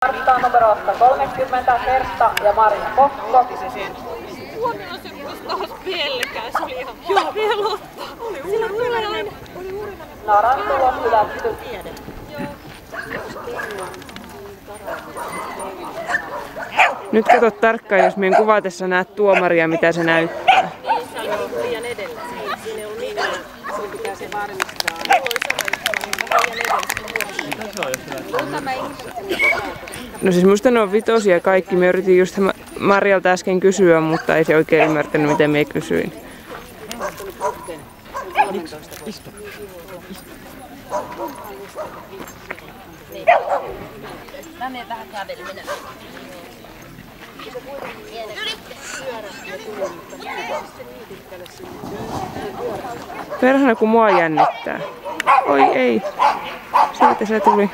Vastaan numerosta 30 Hertta ja Maria Kokko. Huomioon se taas pelkää, se oli ihan joo, vielä ottaa. Sillä Urinainen. Naran tulos hylätty. Nyt kato tarkkaan, jos meidän kuvatessa näet tuomaria, mitä se näyttää. Niin, se on liian edellä. Siinä ei ollut mitään. Sun pitää se varmistaa. No siis musta ne on vitosia kaikki. Me yritin just Marjalta äsken kysyä, mutta ei se oikein ymmärtänyt, miten me kysyin. Tänne vähän käveli minä. Perhana kun mua jännittää. Oi ei. Sieltä se tuli.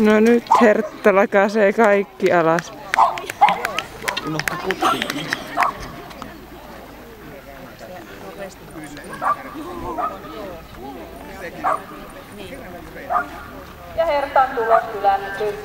No nyt Hertta lakaisee kaikki alas. Ja Hertan tulos hylätty.